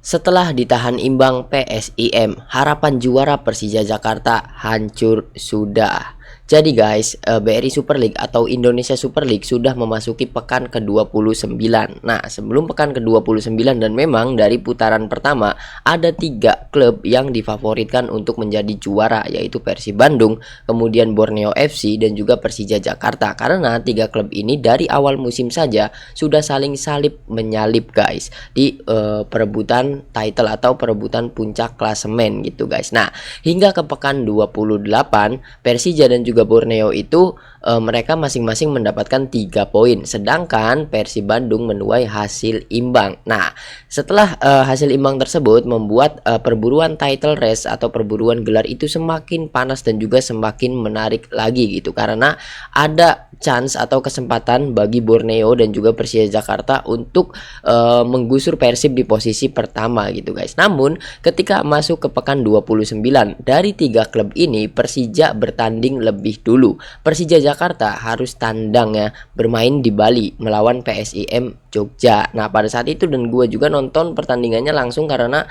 Setelah ditahan imbang PSIM, harapan juara Persija Jakarta hancur sudah. Jadi guys, BRI Super League atau Indonesia Super League sudah memasuki pekan ke-29. Nah, sebelum pekan ke-29 dan memang dari putaran pertama ada 3 klub yang difavoritkan untuk menjadi juara, yaitu Persib Bandung, kemudian Borneo FC dan juga Persija Jakarta. Karena 3 klub ini dari awal musim saja sudah saling salib menyalip guys di perebutan title atau perebutan puncak klasemen gitu guys. Nah, hingga ke pekan 28 Persija dan juga Borneo itu mereka masing-masing mendapatkan 3 poin, sedangkan Persib Bandung menuai hasil imbang. Nah, setelah hasil imbang tersebut membuat perburuan title race atau perburuan gelar itu semakin panas dan juga semakin menarik lagi gitu, karena ada chance atau kesempatan bagi Borneo dan juga Persija Jakarta untuk menggusur Persib di posisi pertama gitu guys. Namun ketika masuk ke pekan 29, dari 3 klub ini Persija bertanding lebih dulu. Persija Jakarta harus tandang ya, bermain di Bali melawan PSIM Jogja. Nah, pada saat itu dan gue juga nonton pertandingannya langsung karena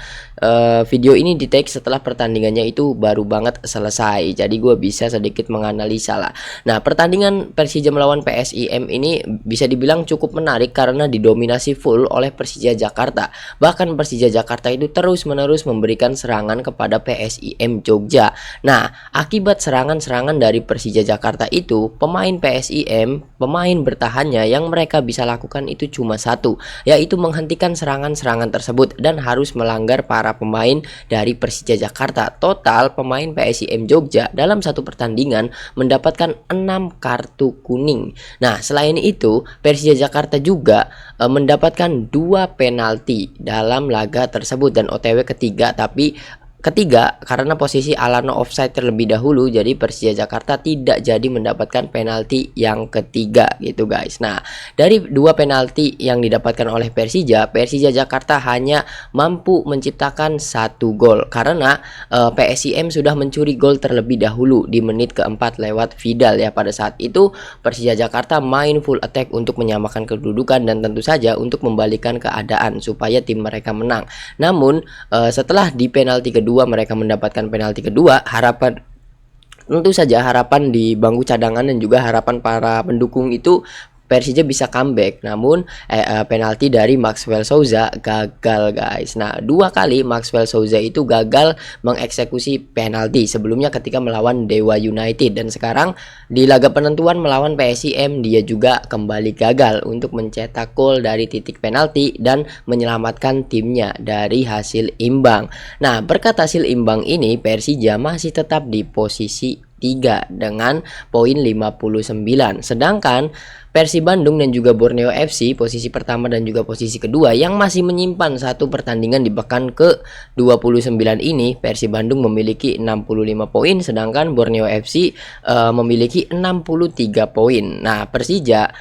video ini di take setelah pertandingannya itu baru banget selesai. Jadi gue bisa sedikit menganalisa lah. Nah, pertandingan Persija melawan PSIM ini bisa dibilang cukup menarik karena didominasi full oleh Persija Jakarta. Bahkan Persija Jakarta itu terus-menerus memberikan serangan kepada PSIM Jogja. Nah, akibat serangan-serangan dari Persija Jakarta itu, pemain PSIM, pemain bertahannya yang mereka bisa lakukan itu cuma satu, yaitu menghentikan serangan-serangan tersebut dan harus melanggar para pemain dari Persija Jakarta. Total pemain PSIM Jogja dalam satu pertandingan mendapatkan 6 kartu kuning. Nah, selain itu Persija Jakarta juga mendapatkan 2 penalti dalam laga tersebut dan OTW ketiga, tapi ketiga karena posisi Alano offside terlebih dahulu, jadi Persija Jakarta tidak jadi mendapatkan penalti yang ketiga gitu guys. Nah, dari 2 penalti yang didapatkan oleh Persija Jakarta hanya mampu menciptakan 1 gol karena PSIM sudah mencuri gol terlebih dahulu di menit keempat lewat Vidal ya. Pada saat itu Persija Jakarta main full attack untuk menyamakan kedudukan dan tentu saja untuk membalikan keadaan supaya tim mereka menang. Namun setelah di penalti kedua mereka mendapatkan penalti kedua, tentu saja harapan di bangku cadangan dan juga harapan para pendukung itu Persija bisa comeback, namun penalti dari Maxwell Souza gagal guys. Nah, 2 kali Maxwell Souza itu gagal mengeksekusi penalti, sebelumnya ketika melawan Dewa United dan sekarang di laga penentuan melawan PSIM dia juga kembali gagal untuk mencetak gol dari titik penalti dan menyelamatkan timnya dari hasil imbang. Nah, berkat hasil imbang ini Persija masih tetap di posisi 3 dengan poin 59. Sedangkan Persib Bandung dan juga Borneo FC posisi pertama dan juga posisi kedua yang masih menyimpan 1 pertandingan di pekan ke-29 ini. Persib Bandung memiliki 65 poin sedangkan Borneo FC memiliki 63 poin. Nah, Persija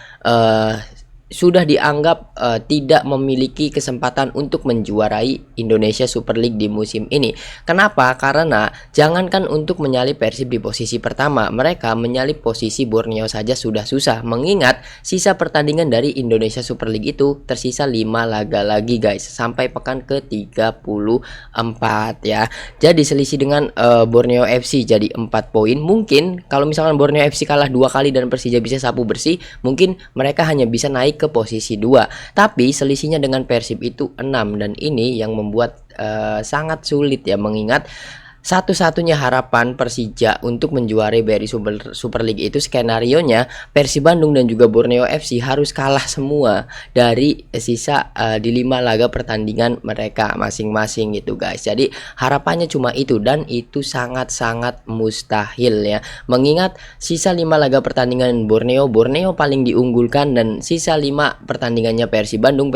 sudah dianggap tidak memiliki kesempatan untuk menjuarai Indonesia Super League di musim ini. Kenapa? Karena jangankan untuk menyalip Persib di posisi pertama, mereka menyalip posisi Borneo saja sudah susah, mengingat sisa pertandingan dari Indonesia Super League itu tersisa 5 laga lagi guys, sampai pekan ke-34 ya. Jadi selisih dengan Borneo FC jadi 4 poin. Mungkin kalau misalkan Borneo FC kalah 2 kali dan Persija bisa sapu bersih, mungkin mereka hanya bisa naik ke posisi 2, tapi selisihnya dengan Persib itu 6 dan ini yang membuat sangat sulit ya, mengingat satu-satunya harapan Persija untuk menjuarai BRI Super League itu skenarionya Persib Bandung dan juga Borneo FC harus kalah semua dari sisa di 5 laga pertandingan mereka masing-masing gitu guys. Jadi harapannya cuma itu dan itu sangat-sangat mustahil ya, mengingat sisa 5 laga pertandingan Borneo paling diunggulkan dan sisa 5 pertandingannya Persib Bandung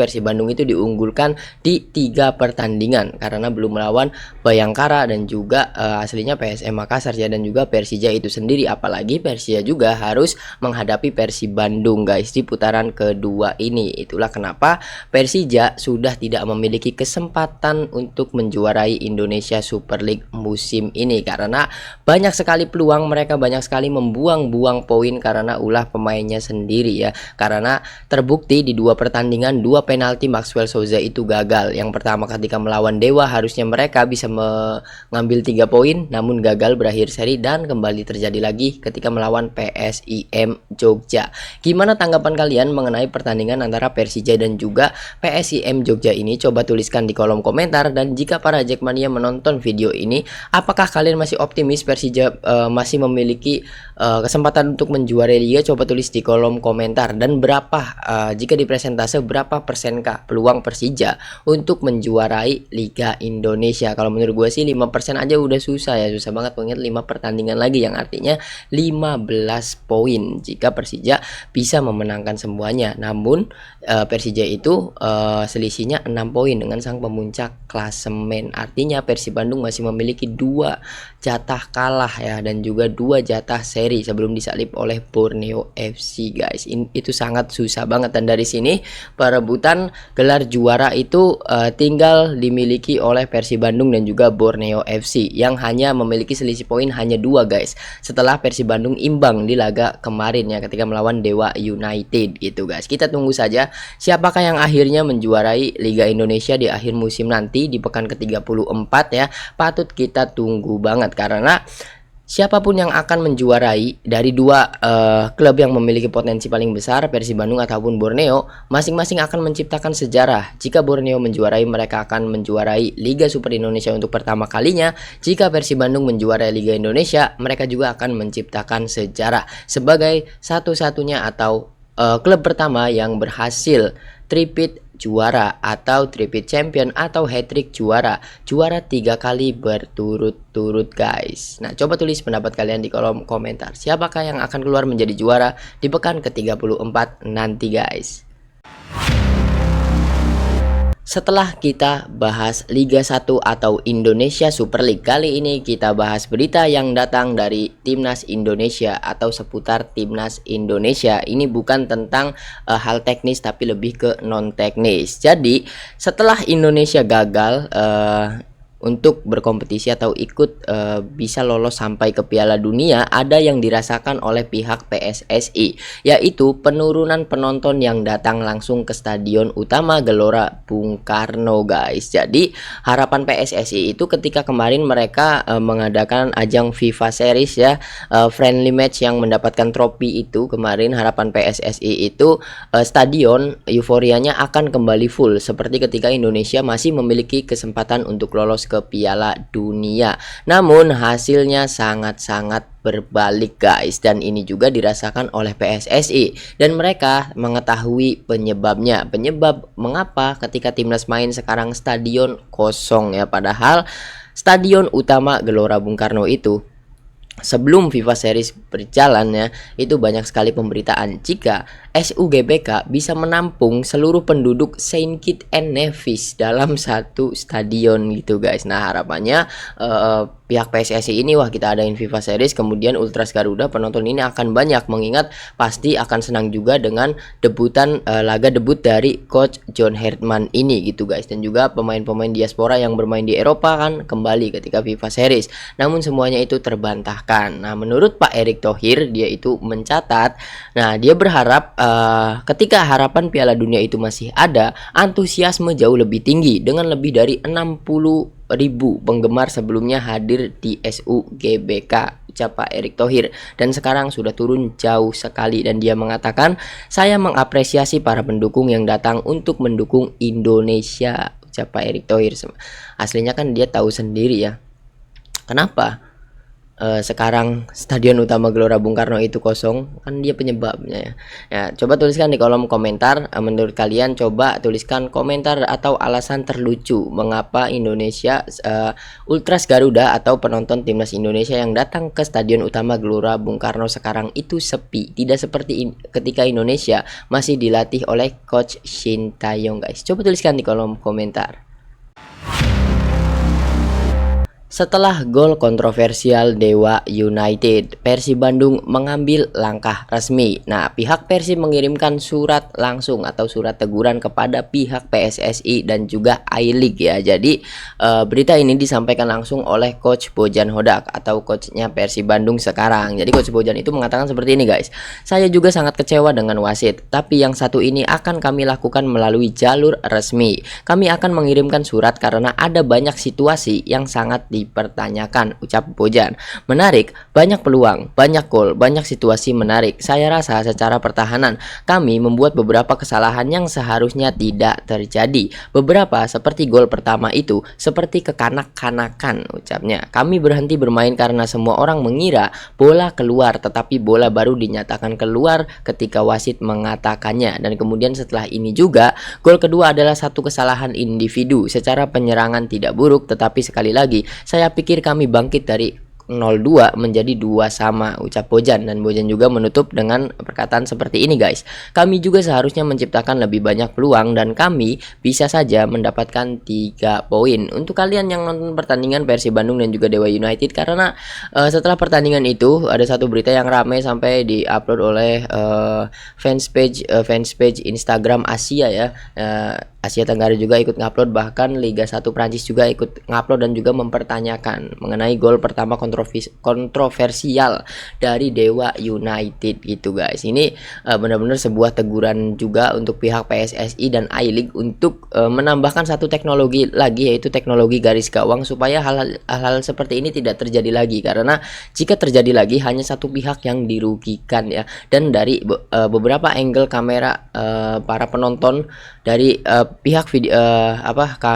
itu diunggulkan di 3 pertandingan karena belum melawan Bayangkara dan juga juga aslinya PSM Makassar ya, dan juga Persija itu sendiri. Apalagi Persija juga harus menghadapi Persib Bandung guys di putaran kedua ini. Itulah kenapa Persija sudah tidak memiliki kesempatan untuk menjuarai Indonesia Super League musim ini, karena banyak sekali peluang, mereka banyak sekali membuang-buang poin karena ulah pemainnya sendiri ya. Karena terbukti di 2 pertandingan 2 penalti Maxwell Souza itu gagal. Yang pertama ketika melawan Dewa harusnya mereka bisa mengambil 3 poin, namun gagal berakhir seri, dan kembali terjadi lagi ketika melawan PSIM Jogja. Gimana tanggapan kalian mengenai pertandingan antara Persija dan juga PSIM Jogja ini? Coba tuliskan di kolom komentar. Dan jika para Jackmania menonton video ini, apakah kalian masih optimis Persija masih memiliki kesempatan untuk menjuarai liga? Coba tulis di kolom komentar. Dan berapa jika di presentase berapa persenkah peluang Persija untuk menjuarai Liga Indonesia? Kalau menurut gue sih 5% aja udah susah ya, susah banget mengingat 5 pertandingan lagi, yang artinya 15 poin jika Persija bisa memenangkan semuanya. Namun Persija itu selisihnya 6 poin dengan sang pemuncak klasemen. Artinya Persib Bandung masih memiliki 2 jatah kalah ya, dan juga 2 jatah seri sebelum disalip oleh Borneo FC guys. Itu sangat susah banget, dan dari sini perebutan gelar juara itu tinggal dimiliki oleh Persib Bandung dan juga Borneo FC yang hanya memiliki selisih poin hanya 2 guys, setelah Persib Bandung imbang di laga kemarin ya ketika melawan Dewa United gitu guys. Kita tunggu saja siapakah yang akhirnya menjuarai Liga Indonesia di akhir musim nanti di pekan ke-34 ya. Patut kita tunggu banget, karena siapapun yang akan menjuarai dari 2 klub yang memiliki potensi paling besar, Persib Bandung ataupun Borneo, masing-masing akan menciptakan sejarah. Jika Borneo menjuarai, mereka akan menjuarai Liga Super Indonesia untuk pertama kalinya. Jika Persib Bandung menjuarai Liga Indonesia, mereka juga akan menciptakan sejarah sebagai satu-satunya atau klub pertama yang berhasil tripit juara atau tripit champion atau hat-trick juara 3 kali berturut-turut guys. Nah, coba tulis pendapat kalian di kolom komentar. Siapakah yang akan keluar menjadi juara di pekan ke-34 nanti guys. Setelah kita bahas Liga 1 atau Indonesia Super League, kali ini kita bahas berita yang datang dari Timnas Indonesia atau seputar Timnas Indonesia. Ini bukan tentang hal teknis tapi lebih ke non teknis. Jadi setelah Indonesia gagal untuk berkompetisi atau ikut bisa lolos sampai ke Piala Dunia, ada yang dirasakan oleh pihak PSSI, yaitu penurunan penonton yang datang langsung ke Stadion Utama Gelora Bung Karno guys. Jadi harapan PSSI itu ketika kemarin mereka mengadakan ajang FIFA Series ya, friendly match yang mendapatkan trofi itu kemarin, harapan PSSI itu stadion euforianya akan kembali full seperti ketika Indonesia masih memiliki kesempatan untuk lolos ke Piala Dunia. Namun hasilnya sangat-sangat berbalik guys, dan ini juga dirasakan oleh PSSI dan mereka mengetahui penyebabnya. Penyebab mengapa ketika timnas main sekarang stadion kosong ya, padahal Stadion Utama Gelora Bung Karno itu sebelum FIFA Series berjalan ya, itu banyak sekali pemberitaan jika SUGBK bisa menampung seluruh penduduk Saint Kitts and Nevis dalam satu stadion gitu guys. Nah, harapannya pihak PSSI ini, wah kita adain FIFA Series kemudian Ultras Garuda, penonton ini akan banyak, mengingat pasti akan senang juga dengan debutan laga debut dari Coach John Herdman ini gitu guys, dan juga pemain-pemain diaspora yang bermain di Eropa kan kembali ketika FIFA Series. Namun semuanya itu terbantahkan. Nah, menurut Pak Erick Thohir, dia itu mencatat, nah dia berharap ketika harapan Piala Dunia itu masih ada, antusiasme jauh lebih tinggi dengan lebih dari 60.000 penggemar sebelumnya hadir di SUGBK, ucap Pak Erick Thohir, dan sekarang sudah turun jauh sekali. Dan dia mengatakan, saya mengapresiasi para pendukung yang datang untuk mendukung Indonesia, ucap Pak Erick Thohir. Aslinya kan dia tahu sendiri ya kenapa sekarang Stadion Utama Gelora Bung Karno itu kosong, kan dia penyebabnya ya. Ya, coba tuliskan di kolom komentar menurut kalian, coba tuliskan komentar atau alasan terlucu mengapa Indonesia Ultras Garuda atau penonton timnas Indonesia yang datang ke Stadion Utama Gelora Bung Karno sekarang itu sepi, tidak seperti ketika Indonesia masih dilatih oleh Coach Shin Taeyong guys. Coba tuliskan di kolom komentar. Setelah gol kontroversial Dewa United, Persib Bandung mengambil langkah resmi. Nah, pihak Persib mengirimkan surat langsung atau surat teguran kepada pihak PSSI dan juga I-League ya. Jadi berita ini disampaikan langsung oleh Coach Bojan Hodak atau coachnya Persib Bandung sekarang. Jadi Coach Bojan itu mengatakan seperti ini guys. Saya juga sangat kecewa dengan wasit, tapi yang satu ini akan kami lakukan melalui jalur resmi. Kami akan mengirimkan surat karena ada banyak situasi yang sangat dipertanyakan, ucap Bojan. Menarik, banyak peluang, banyak gol, banyak situasi menarik. Saya rasa secara pertahanan kami membuat beberapa kesalahan yang seharusnya tidak terjadi. Beberapa seperti gol pertama itu seperti kekanak-kanakan, ucapnya. Kami berhenti bermain karena semua orang mengira bola keluar, tetapi bola baru dinyatakan keluar ketika wasit mengatakannya. Dan kemudian setelah ini juga gol kedua adalah satu kesalahan individu. Secara penyerangan tidak buruk, tetapi sekali lagi saya pikir kami bangkit dari 0-2 menjadi 2-2, ucap Bojan. Dan Bojan juga menutup dengan perkataan seperti ini guys. Kami juga seharusnya menciptakan lebih banyak peluang dan kami bisa saja mendapatkan 3 poin. Untuk kalian yang nonton pertandingan Persib Bandung dan juga Dewa United, karena setelah pertandingan itu ada satu berita yang ramai sampai diupload oleh fanspage Instagram Asia ya. Asia Tenggara juga ikut ngupload, bahkan Liga 1 Prancis juga ikut ngupload dan juga mempertanyakan mengenai gol pertama kontroversial dari Dewa United gitu guys. Ini benar-benar sebuah teguran juga untuk pihak PSSI dan I-League untuk menambahkan satu teknologi lagi, yaitu teknologi garis gawang, supaya hal-hal seperti ini tidak terjadi lagi, karena jika terjadi lagi hanya satu pihak yang dirugikan ya. Dan dari beberapa angle kamera para penonton dari pihak video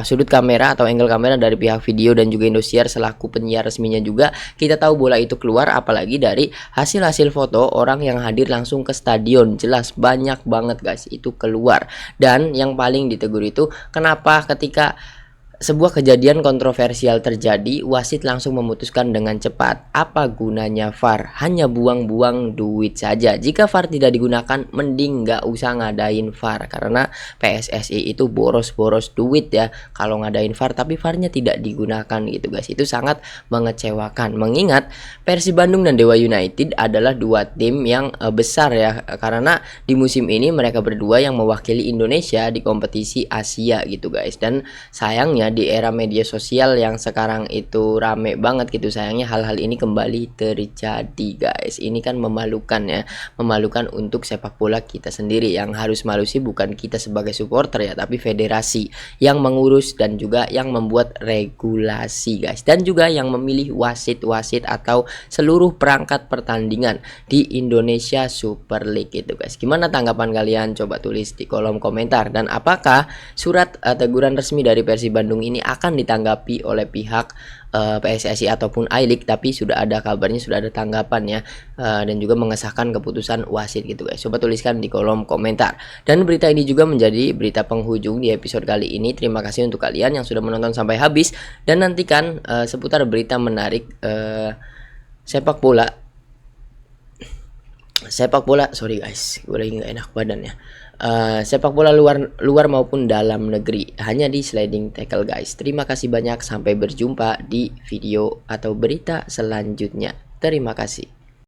sudut kamera atau angle kamera dari pihak video dan juga Indosiar selaku penyiar resminya juga, kita tahu bola itu keluar, apalagi dari hasil foto orang yang hadir langsung ke stadion, jelas banyak banget guys itu keluar. Dan yang paling ditegur itu kenapa ketika sebuah kejadian kontroversial terjadi, wasit langsung memutuskan dengan cepat. Apa gunanya VAR? Hanya buang-buang duit saja. Jika VAR tidak digunakan, mending nggak usah ngadain VAR, karena PSSI itu boros-boros duit ya kalau ngadain VAR, tapi VAR-nya tidak digunakan gitu guys. Itu sangat mengecewakan, mengingat Persib Bandung dan Dewa United adalah dua tim yang besar ya, karena di musim ini mereka berdua yang mewakili Indonesia di kompetisi Asia gitu guys. Dan sayangnya di era media sosial yang sekarang itu rame banget gitu, sayangnya hal-hal ini kembali terjadi guys. Ini kan memalukan ya, memalukan untuk sepak bola kita sendiri. Yang harus malu sih bukan kita sebagai supporter ya, tapi federasi yang mengurus dan juga yang membuat regulasi guys, dan juga yang memilih wasit-wasit atau seluruh perangkat pertandingan di Indonesia Super League gitu guys. Gimana tanggapan kalian? Coba tulis di kolom komentar. Dan apakah surat teguran resmi dari Persib Bandung ini akan ditanggapi oleh pihak PSSI ataupun I-League? Tapi sudah ada kabarnya, sudah ada tanggapan ya, dan juga mengesahkan keputusan wasit gitu guys. Coba tuliskan di kolom komentar. Dan berita ini juga menjadi berita penghujung di episode kali ini. Terima kasih untuk kalian yang sudah menonton sampai habis, dan nantikan seputar berita menarik sepak bola, sorry guys, gue lagi nggak enak badan ya. Sepak bola luar maupun dalam negeri hanya di Sliding Tackle guys. Terima kasih banyak, sampai berjumpa di video atau berita selanjutnya. Terima kasih.